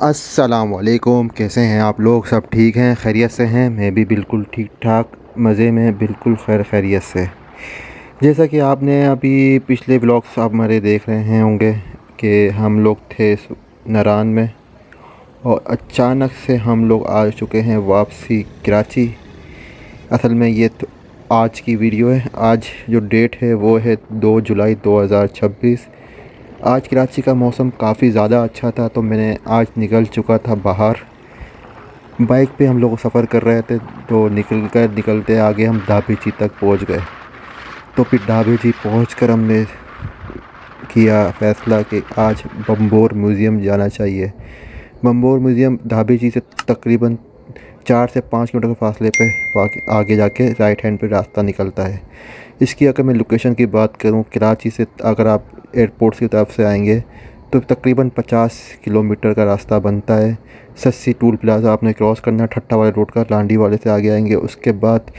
अस्सलामुअलैकुम। कैसे हैं आप लोग? सब ठीक हैं, खैरियत से हैं? मैं भी बिल्कुल ठीक ठाक, मज़े में, बिल्कुल खैरियत से। जैसा कि आपने अभी पिछले व्लॉग्स आप हमारे देख रहे हैं होंगे कि हम लोग थे नारान में और अचानक से हम लोग आ चुके हैं वापसी कराची। असल में ये तो आज की वीडियो है। आज जो डेट है वो है 2 जुलाई 2026। आज कराची का मौसम काफ़ी ज़्यादा अच्छा था, तो मैंने आज निकल चुका था बाहर। बाइक पे हम लोग सफ़र कर रहे थे, तो निकलते आगे हम ढाबेची तक पहुंच गए। तो फिर ढाबेची पहुँच कर हमने किया फ़ैसला कि आज बम्बोर म्यूज़ियम जाना चाहिए। बम्बोर म्यूज़ियम ढाबेची से तकरीबन 4 से 5 किलोमीटर के फासले पे आगे जाके राइट हैंड पे रास्ता निकलता है। इसकी अगर मैं लोकेशन की बात करूं, कराची से अगर आप एयरपोर्ट की तरफ से आएंगे तो तकरीबन 50 किलोमीटर का रास्ता बनता है। सस्सी टूल प्लाज़ा आपने क्रॉस करना, ठट्टा वाले रोड का लांडी वाले से आगे आएंगे। उसके बाद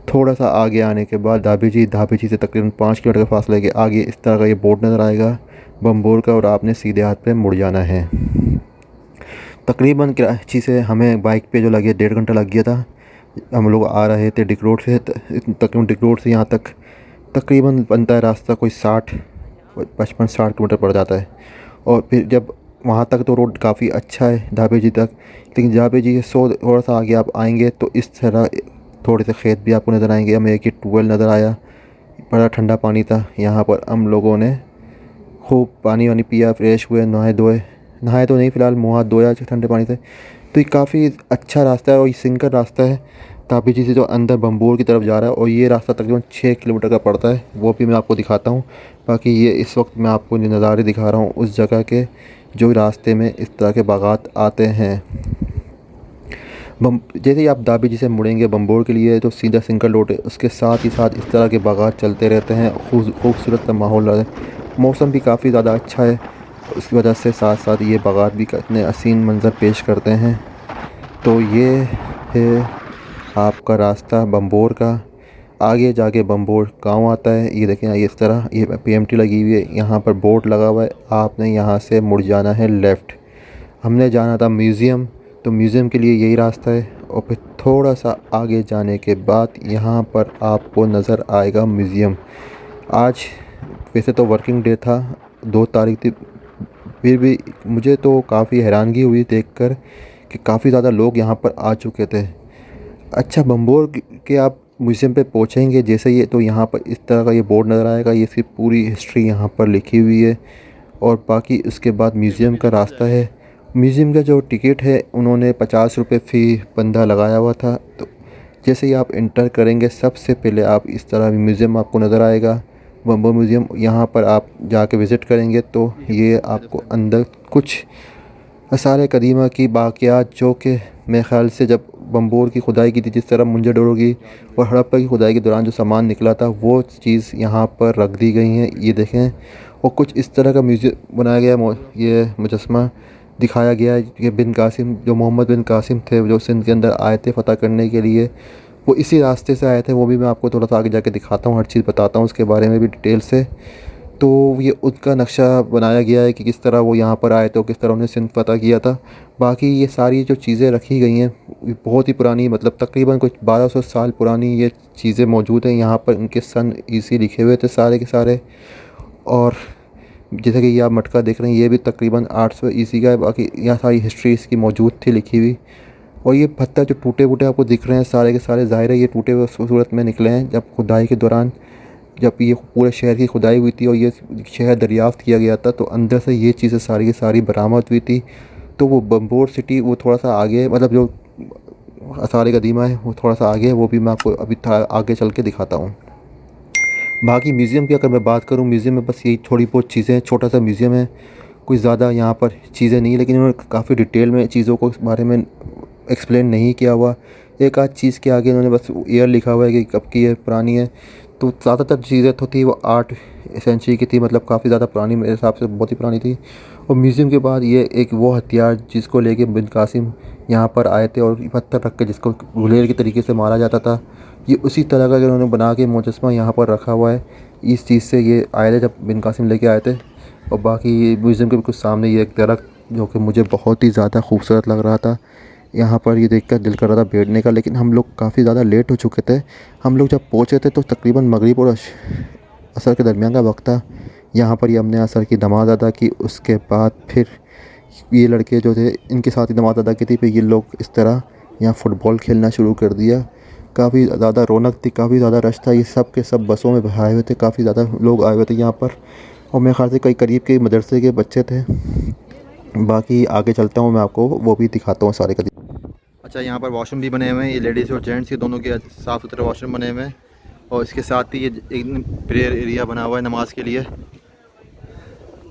थोड़ा सा आगे आने के बाद ढाबेची से तकरीबन 5 किलोमीटर के फासले के आगे इस तरह का ये बोर्ड नज़र आएगा बम्बोर का, और आपने सीधे हाथ पे मुड़ जाना है। तकरीबन कराची से हमें बाइक पे जो लगे 1.5 घंटा लग गया था। हम लोग आ रहे थे डिक रोड से, तकरीबन डिक रोड से यहाँ तक तकरीबन बनता है रास्ता कोई 55-60 किलोमीटर पड़ जाता है। और फिर जब वहाँ तक तो रोड काफ़ी अच्छा है ढाबेची तक, लेकिन ढाबेची से थोड़ा सा आगे आप आएंगे तो इस तरह थोड़े से खेत भी आपको नज़र आएंगे। हमें एक ही ट्यूबवेल नज़र आया, बड़ा ठंडा पानी था। यहाँ पर हम लोगों ने खूब पानी वानी पिया, फ्रेश हुए, नहाए तो नहीं, फ़िलहाल मुँह हाथ धोया ठंडे पानी से। तो ये काफ़ी अच्छा रास्ता है और ये सिंकर रास्ता है तापीची से जो अंदर बम्बोर की तरफ जा रहा है। और ये रास्ता तकरीबन 6 किलोमीटर का पड़ता है, वो भी मैं आपको दिखाता हूँ। बाकी ये इस वक्त मैं आपको नज़ारे दिखा रहा हूँ उस जगह के जो रास्ते में इस तरह के बागात आते हैं। जैसे ही आप दाबेची से मुड़ेंगे बम्बोर के लिए तो सीधा सिंकर रोड है, उसके साथ ही साथ इस तरह के बागात चलते रहते हैं। खूबसूरत सा माहौल है, मौसम भी काफ़ी ज़्यादा अच्छा है, उसकी वजह से साथ साथ ये बागात भी इतने हसीन मंज़र पेश करते हैं। तो ये है आपका रास्ता बम्बोर का। आगे जाके बम्बोर गांव आता है। ये देखें, ये इस तरह ये पीएमटी लगी हुई है, यहाँ पर बोर्ड लगा हुआ है, आपने यहाँ से मुड़ जाना है लेफ़्ट। हमने जाना था म्यूज़ियम, तो म्यूज़ियम के लिए यही रास्ता है। और फिर थोड़ा सा आगे जाने के बाद यहाँ पर आपको नज़र आएगा म्यूज़ियम। आज वैसे तो वर्किंग डे था, 2 तारीख थी, फिर भी मुझे तो काफ़ी हैरानगी हुई देखकर कि काफ़ी ज़्यादा लोग यहाँ पर आ चुके थे। अच्छा, बम्बोर के आप म्यूज़ियम पे पहुँचेंगे जैसे ये, तो यहाँ पर इस तरह का ये बोर्ड नज़र आएगा, ये इसकी पूरी हिस्ट्री यहाँ पर लिखी हुई है। और बाकी उसके बाद म्यूज़ियम का रास्ता है। म्यूज़ियम का जो टिकट है उन्होंने 50 रुपये फ़ी बंदा लगाया हुआ था। तो जैसे ही आप इंटर करेंगे सबसे पहले आप इस तरह म्यूज़ियम आपको नज़र आएगा, बम्बोर म्यूज़ियम। यहाँ पर आप जाके विज़िट करेंगे तो ये आपको अंदर कुछ आसार कदीमा की बाक़ियात जो कि मेरे ख़्याल से जब बम्बोर की खुदाई की थी, जिस तरह मोहनजोदड़ो की और हड़प्पा की खुदाई के दौरान जो सामान निकला था वो चीज़ यहाँ पर रख दी गई हैं। ये देखें, और कुछ इस तरह का म्यूज़ियम बनाया गया है। ये मुजस्मा दिखाया गया है कि बिन कासिम, जो मोहम्मद बिन कासिम थे जो सिंध के अंदर आए थे फ़तह करने के लिए, वो इसी रास्ते से आए थे। वो भी मैं आपको थोड़ा सा आगे जाके दिखाता हूँ, हर चीज़ बताता हूँ उसके बारे में भी डिटेल से। तो ये उसका नक्शा बनाया गया है कि किस तरह वो यहाँ पर आए थे, किस तरह उन्हें सिंध फ़तह किया था। बाकी ये सारी जो चीज़ें रखी गई हैं बहुत ही पुरानी, मतलब तकरीबन कुछ 1200 साल पुरानी ये चीज़ें मौजूद हैं यहाँ पर। इनके सन ईसी लिखे हुए थे सारे के सारे। और जैसे कि ये आप मटका देख रहे हैं, ये भी तकरीबन 800 ईसी का है। बाकी यहाँ सारी हिस्ट्री इसकी मौजूद थी लिखी हुई। और ये पत्थर जो टूटे फूटे आपको दिख रहे हैं सारे के सारे, ज़ाहिर है ये टूटे हुए सूरत में निकले हैं जब खुदाई के दौरान, जब ये पूरे शहर की खुदाई हुई थी और ये शहर दरियाफ़्त किया गया था, तो अंदर से ये चीज़ें सारी की सारी बरामद हुई थी। तो वो बम्बोर सिटी वो थोड़ा सा आगे है, मतलब जो आसार कदीमा है वो थोड़ा सा आगे है, वो भी मैं आपको अभी आगे चल के दिखाता हूँ। बाकी म्यूज़ियम की अगर मैं बात करूँ, म्यूज़ियम में बस यही थोड़ी बहुत चीज़ें, छोटा सा म्यूज़ियम है, कुछ ज़्यादा यहाँ पर चीज़ें नहीं है, लेकिन उन्होंने काफ़ी डिटेल में चीज़ों को इस बारे में एक्सप्लेन नहीं किया हुआ। एक आध चीज़ के आगे उन्होंने बस ईयर लिखा हुआ है कि कब की है, पुरानी है। तो ज़्यादातर चीज़ें तो थी वो 8 सेंचुरी की थी, मतलब काफ़ी ज़्यादा पुरानी, मेरे हिसाब से बहुत ही पुरानी थी। और म्यूज़ियम के बाद ये एक वो हथियार जिसको लेके बिन कासिम यहाँ पर आए थे और पत्थर रख के जिसको गुलेल के तरीके से मारा जाता था, ये उसी तरह का उन्होंने बना के मुजस्मा यहाँ पर रखा हुआ है। इस चीज़ से ये आए थे जब बिन कासिम लेके आए थे। और बाकी म्यूज़ियम के बिल्कुल सामने ये एक दरख्त जो कि मुझे बहुत ही ज़्यादा खूबसूरत लग रहा था। यहाँ पर ये देखकर दिल कर रहा था बैठने का, लेकिन हम लोग काफ़ी ज़्यादा लेट हो चुके थे। हम लोग जब पहुँचे थे तो तकरीबन मगरिब और असर के दरमियान का वक्त था। यहाँ पर ये हमने असर की नमाज़ अदा की। उसके बाद फिर ये लड़के जो थे इनके साथ ही नमाज़ अदा की थी। फिर ये लोग इस तरह यहाँ फ़ुटबॉल खेलना शुरू कर दिया। काफ़ी ज़्यादा रौनक थी, काफ़ी ज़्यादा रश था। ये सब के सब बसों में आए हुए थे, काफ़ी ज़्यादा लोग आए हुए थे यहाँ पर। और मेरे ख़्याल से कई करीब के मदरसे के बच्चे थे। बाकी आगे चलता हूँ, मैं आपको वो भी दिखाता हूँ सारे करीब। अच्छा, यहाँ पर वॉशरूम भी बने हुए हैं। ये लेडीज़ और जेंट्स के दोनों के साफ़ सुथरे वॉशरूम बने हुए हैं। और इसके साथ ही ये एक प्रेयर एरिया बना हुआ है नमाज के लिए।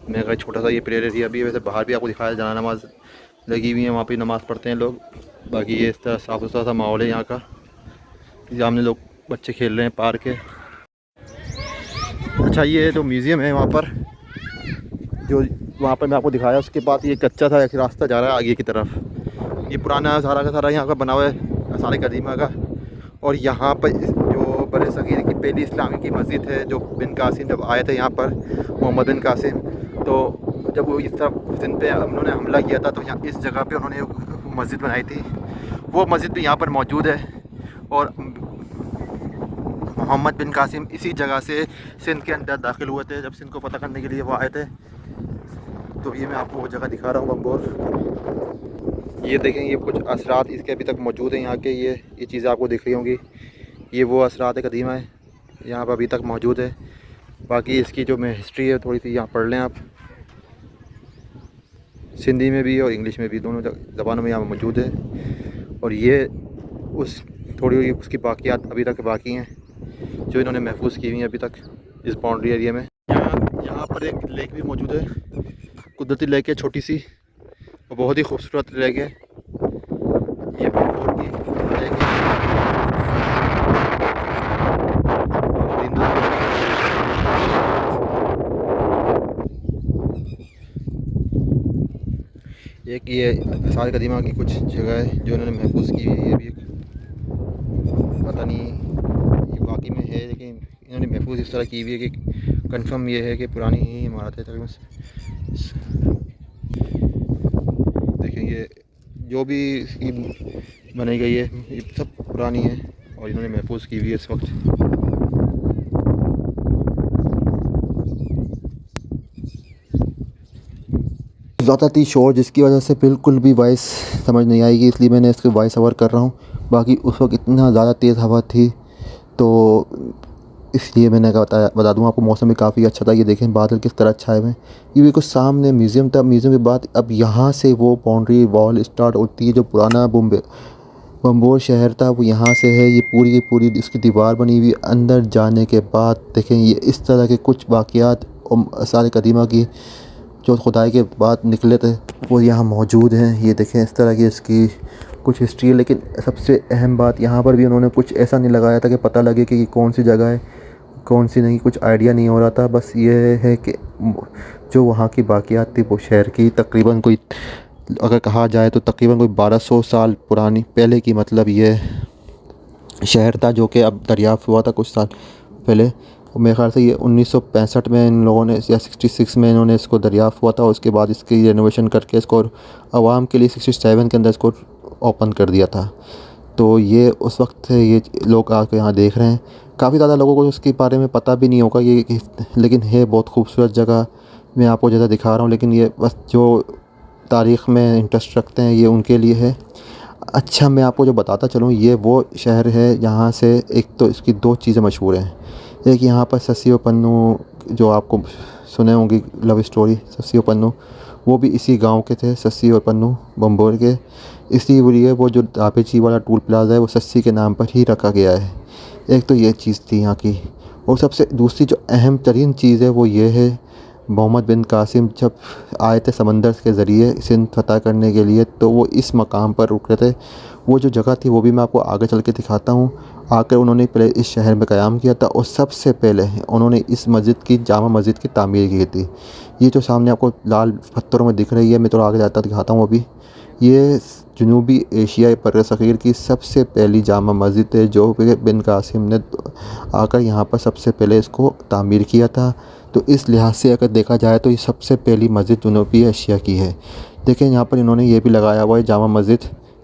मेरे का छोटा सा ये प्रेयर एरिया भी है। वैसे बाहर भी आपको दिखाया, जाना नमाज लगी हुई है, वहाँ पे नमाज़ पढ़ते हैं लोग। बाकी ये इस तरह साफ़ सुथरा सा माहौल है यहाँ का। सामने लोग बच्चे खेल रहे हैं, पार्क है। अच्छा, ये जो म्यूज़ियम है वहाँ पर, जो वहाँ पर मैं आपको दिखाया, उसके बाद ये कच्चा था, एक रास्ता जा रहा है आगे की तरफ। ये पुराना सारा का सारा यहाँ का बना हुआ है, सारे कदीमा का। और यहाँ पर जो बड़े सगीर की पहली इस्लामी की मस्जिद है, जो बिन कासिम जब आए थे यहाँ पर, मोहम्मद बिन कासिम, तो जब वो इस तरफ सिंध पे उन्होंने हमला किया था, तो यहाँ इस जगह पे उन्होंने मस्जिद बनाई थी। वो मस्जिद भी यहाँ पर मौजूद है। और मोहम्मद बिन कासिम इसी जगह से सिंध के अंदर दाखिल हुए थे, जब सिंध को फ़तह करने के लिए वो आए थे। तो ये मैं आपको वो जगह दिखा रहा हूँ, बम्बोर। ये देखें, ये कुछ असरात इसके अभी तक मौजूद हैं यहाँ के। ये चीज़ें आपको दिख रही होंगी, ये वो असरात कदीमा है, यहाँ पर अभी तक मौजूद है। बाकी इसकी जो मैं हिस्ट्री है थोड़ी सी यहाँ पढ़ लें आप। सिंधी में भी और इंग्लिश में भी, दोनों ज़बानों में यहाँ मौजूद है। और ये उस थोड़ी उसकी बाकियात अभी तक बाकी हैं, जो इन्होंने महफूज की हुई हैं अभी तक इस बाउंड्री एरिया में। यहाँ पर एक लेक भी मौजूद है, कुदरती लेक है, छोटी सी और बहुत ही खूबसूरत लेक है। ये बम्बोर की लेक है। एक ये आसार कदीमा की कुछ जगह है जो इन्होंने महफूज की हुई है। ये भी पता नहीं ये वाकई में है, लेकिन इन्होंने महफूज इस तरह की हुई है कि कंफर्म ये है कि पुरानी ही इमारत है तकरीबन। देखें, ये जो भी इसकी बनाई गई है ये सब पुरानी है और इन्होंने महफूज की हुई है इस वक्त। ज़्यादा थी शोर, जिसकी वजह से बिल्कुल भी वॉइस समझ नहीं आएगी, इसलिए मैंने इसके वॉइस ओवर कर रहा हूँ। बाकी उस वक्त इतना ज़्यादा तेज़ हवा थी, तो इसलिए मैंने बता दूँ आपको, मौसम भी काफ़ी अच्छा था। ये देखें बादल किस तरह छाए हुए हैं। ये भी कुछ सामने म्यूज़ियम था, म्यूज़ियम के बाद अब यहाँ से वो बाउंड्री वॉल स्टार्ट होती है। जो पुराना बम्बोर शहर था वो यहाँ से है। ये पूरी की पूरी इसकी दीवार बनी हुई। अंदर जाने के बाद देखें, ये इस तरह के कुछ वाक़यात और सारे कदीमा की जो खुदाई के बाद निकले थे वो यहाँ मौजूद हैं। ये देखें, इस तरह की इसकी कुछ हिस्ट्री है। लेकिन सबसे अहम बात, यहाँ पर भी उन्होंने कुछ ऐसा नहीं लगाया था कि पता लगे कि ये कौन सी जगह है कौन सी नहीं, कुछ आइडिया नहीं हो रहा था। बस ये है कि जो वहाँ की बाक़ियात थी वो शहर की तकरीबन कोई, अगर कहा जाए तो तकरीबन कोई 1200 साल पुरानी पहले की, मतलब ये शहर था, जो कि अब दरियाफ़्त हुआ था कुछ साल पहले। मेरे ख़्याल से ये 1965 में इन लोगों ने या 66 में इन्होंने इसको दरियाफ़्त हुआ था। उसके बाद इसकी रेनोवेशन करके इसको आवाम के लिए 67 के अंदर इसको ओपन कर दिया था। तो ये उस वक्त ये लोग आके यहाँ देख रहे हैं। काफ़ी ज़्यादा लोगों को उसके बारे में पता भी नहीं होगा ये, लेकिन है बहुत खूबसूरत जगह। मैं आपको ज़्यादा दिखा रहा हूँ, लेकिन ये बस जो तारीख़ में इंटरेस्ट रखते हैं ये उनके लिए है। अच्छा, मैं आपको जो बताता चलूँ, ये वो शहर है यहाँ से एक तो इसकी दो चीज़ें मशहूर हैं। एक यहाँ पर सस्सी और पन्नू, जो आपको सुने होंगी लव स्टोरी सस्सी और पन्नू, वो भी इसी गांव के थे, सस्सी और पन्नू बम्बोर के। इसीलिए वो जो दापेची वाला टूल प्लाज़ा है वो सस्सी के नाम पर ही रखा गया है। एक तो ये चीज़ थी यहाँ की। और सबसे दूसरी जो अहम तरीन चीज़ है वो ये है, मोहम्मद बिन कासिम जब आए थे समंदर के ज़रिए सिंध फ़तह करने के लिए, तो वो इस मकाम पर रुके थे। वो जो जगह थी वो भी मैं आपको आगे चल के दिखाता हूँ। आकर उन्होंने पहले इस शहर में क़याम किया था और सबसे पहले उन्होंने इस मस्जिद की, जामा मस्जिद की तामीर की थी। ये जो सामने आपको लाल पत्थरों में दिख रही है, मैं थोड़ा आगे जाता दिखाता हूँ अभी। ये जनूबी एशिया पर सग़ीर की सबसे पहली जामा मस्जिद है, जो बिन कासिम ने आकर यहाँ पर सबसे पहले इसको तामीर किया था। तो इस लिहाज से अगर देखा जाए तो ये सबसे पहली मस्जिद जनूबी एशिया की है। देखें यहाँ पर इन्होंने ये भी लगाया हुआ है जामा मस्जिद,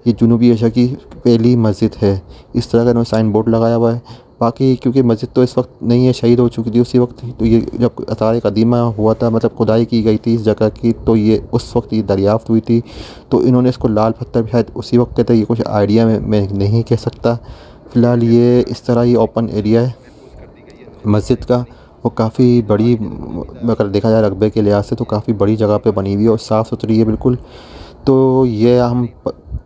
ये जनूबी एशिया की पहली मस्जिद है। इस तरह का इन्होंने साइन बोर्ड लगाया हुआ है। बाकी क्योंकि मस्जिद तो इस वक्त नहीं है, शहीद हो चुकी थी उसी वक्त, तो ये जब आसार कदीमा हुआ था, मतलब खुदाई की गई थी इस जगह की, तो ये उस वक्त ये दरियाफ़्त हुई थी, तो इन्होंने इसको लाल पत्थर भी शायद उसी वक्त कहते, ये कुछ आइडिया मैं नहीं कह सकता। फ़िलहाल ये इस तरह ये ओपन एरिया है मस्जिद का, वो काफ़ी बड़ी, अगर देखा जाए रकबे के लिहाज से तो काफ़ी बड़ी जगह पे बनी हुई है और साफ़ सुथरी है बिल्कुल। तो ये हम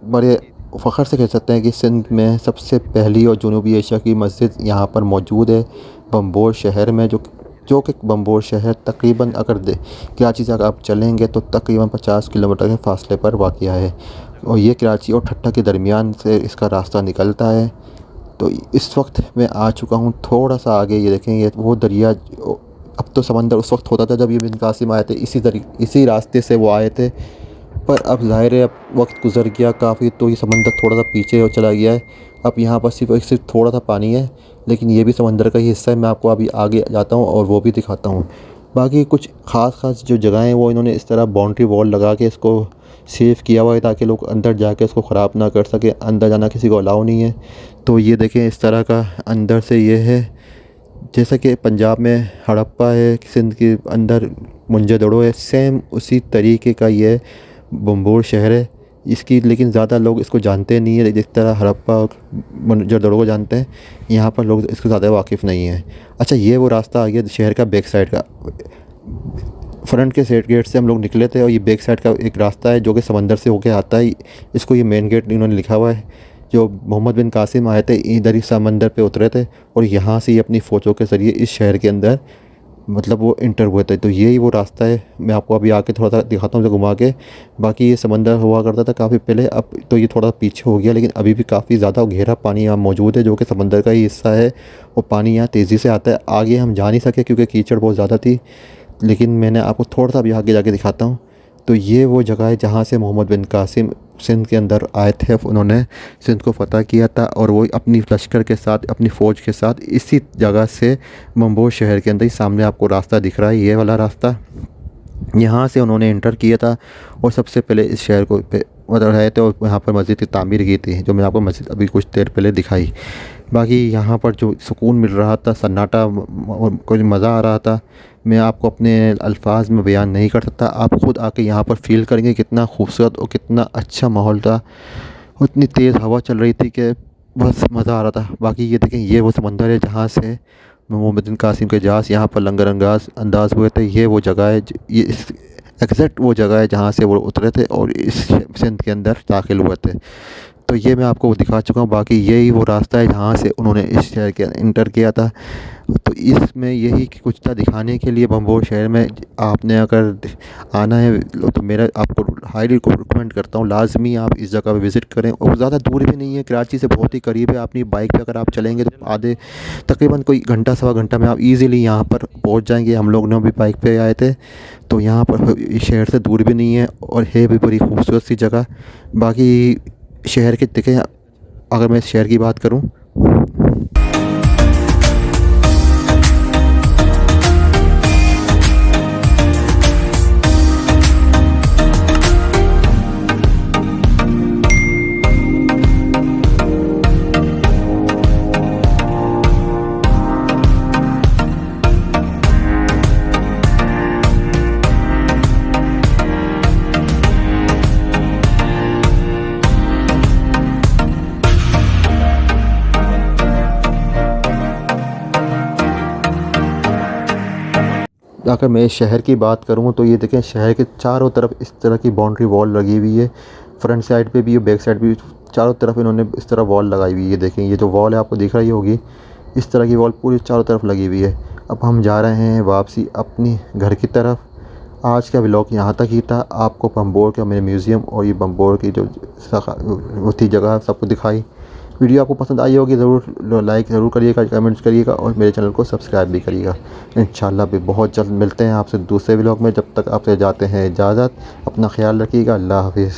बड़े फ़ख्र से कह सकते हैं कि सिंध में सबसे पहली और जनूबी एशिया की मस्जिद यहाँ पर मौजूद है बम्बोर शहर में, जो कि बम्बोर शहर तकरीबन अगर कराची से अगर आप चलेंगे तो तकरीबन 50 किलोमीटर के फ़ासले पर वाक़या है और ये कराची और ठट्टा के दरमियान से इसका रास्ता निकलता है। तो इस वक्त मैं आ चुका हूँ थोड़ा सा आगे, ये देखें ये वो दरिया, अब तो समंदर उस वक्त होता था जब ये बिन कासिम आए थे, इसी रास्ते से वो आए थे, पर अब ज़ाहिर है अब वक्त गुज़र गया काफ़ी, तो ये समंदर थोड़ा सा पीछे हो चला गया है। अब यहाँ पर सिर्फ थोड़ा सा पानी है, लेकिन ये भी समंदर का ही हिस्सा है। मैं आपको अभी आगे जाता हूँ और वो भी दिखाता हूँ। बाकी कुछ ख़ास जो जगहें हैं वो इन्होंने इस तरह बाउंड्री वॉल लगा के इसको सेव किया हुआ है ताकि लोग अंदर जाके इसको ख़राब ना कर सके, अंदर जाना किसी को अलाउ नहीं है। तो ये देखें इस तरह का अंदर से ये है, जैसा कि पंजाब में हड़प्पा है, सिंध के अंदर मोहनजोदड़ो है, सेम उसी तरीके का ये बम्बोर शहर है। इसकी लेकिन ज़्यादा लोग इसको जानते नहीं है, जिस तरह हड़प्पा और मोहनजोदड़ो को जानते हैं, यहाँ पर लोग इसको ज़्यादा वाकिफ़ नहीं है। अच्छा, ये वो रास्ता आ गया शहर का बैक साइड का। फ्रंट के साइड गेट से हम लोग निकले थे और ये बैक साइड का एक रास्ता है जो कि समंदर से होके आता है। इसको ये मेन गेट इन्होंने लिखा हुआ है। जो मोहम्मद बिन कासिम आए थे इधर ही समंदर पे उतरे थे और यहाँ से ये अपनी फ़ौजों के ज़रिए इस शहर के अंदर मतलब वो इंटर हुए थे। तो यही वो रास्ता है, मैं आपको अभी आके थोड़ा सा दिखाता हूँ घुमा के। बाकी ये समंदर हुआ करता था काफ़ी पहले, अब तो ये थोड़ा पीछे हो गया, लेकिन अभी भी काफ़ी ज़्यादा गहरा पानी यहाँ मौजूद है जो कि समंदर का ही हिस्सा है और पानी यहाँ तेज़ी से आता है। आगे हम जा नहीं सके क्योंकि कीचड़ बहुत ज़्यादा थी, लेकिन मैंने आपको थोड़ा सा अभी आगे जाके दिखाता हूँ। तो ये वो जगह है जहाँ से मोहम्मद बिन कासिम सिंध के अंदर आए थे, उन्होंने सिंध को फ़तह किया था और वो अपनी लश्कर के साथ, अपनी फ़ौज के साथ इसी जगह से बम्बोर शहर के अंदर ही सामने आपको रास्ता दिख रहा है, ये वाला रास्ता, यहाँ से उन्होंने इंटर किया था और सबसे पहले इस शहर को मतलब रहे थे और यहाँ पर मस्जिद की तामीर की थी, जो मैंने आपको मस्जिद अभी कुछ देर पहले दिखाई। बाकी यहाँ पर जो सुकून मिल रहा था, सन्नाटा और कुछ मज़ा आ रहा था, मैं आपको अपने अल्फाज में बयान नहीं कर सकता। आप ख़ुद आके यहाँ पर फ़ील करेंगे कितना खूबसूरत और कितना अच्छा माहौल था। उतनी तेज़ हवा चल रही थी कि बस मज़ा आ रहा था। बाकी ये देखें, ये वो समंदर है जहाँ से मोहम्मद बिन कासिम के जहाज़ यहाँ पर लंगर अंदाज हुए थे। ये वो जगह है, ये इस एग्जैक्ट वो जगह है जहाँ से वो उतरे थे और इस सिंध के अंदर दाखिल हुए थे। तो ये मैं आपको दिखा चुका हूँ। बाकी यही वो रास्ता है जहाँ से उन्होंने इस शहर के इंटर किया था। तो इसमें यही कुछ था दिखाने के लिए। बम्बोर शहर में आपने अगर आना है तो मेरा आपको हाईली रिकमेंड करता हूँ, लाजमी आप इस जगह पे विज़िट करें। और ज़्यादा दूर भी नहीं है, कराची से बहुत ही करीब है। अपनी बाइक पे अगर आप चलेंगे तो आधे तकरीबन कोई घंटा सवा घंटा में आप इजीली यहाँ पर पहुँच जाएंगे। हम लोग ने भी बाइक पे आए थे, तो यहाँ पर शहर से दूर भी नहीं है और है भी बड़ी खूबसूरत सी जगह। बाकी शहर के देखें, अगर मैं शहर की बात करूँ, अगर मैं शहर की बात करूँ तो ये देखें, शहर के चारों तरफ इस तरह की बाउंड्री वॉल लगी हुई है। फ्रंट साइड पे भी और बैक साइड भी, चारों तरफ इन्होंने इस तरह वॉल लगाई हुई है। देखें, ये जो वॉल है आपको दिख रही होगी, इस तरह की वॉल पूरी चारों तरफ लगी हुई है। अब हम जा रहे हैं वापसी अपनी घर की तरफ। आज का व्लॉग यहाँ तक ही था। आपको बम्बोर का मेरे म्यूज़ियम और ये बम्बोर की जो होती जगह सबको दिखाई। वीडियो आपको पसंद आई होगी, ज़रूर लाइक ज़रूर करिएगा, कमेंट्स करिएगा और मेरे चैनल को सब्सक्राइब भी करिएगा। इंशाल्लाह भी बहुत जल्द मिलते हैं आपसे दूसरे व्लॉग में। जब तक आपसे जाते हैं इजाज़त, अपना ख्याल रखिएगा। अल्लाह हाफिज़।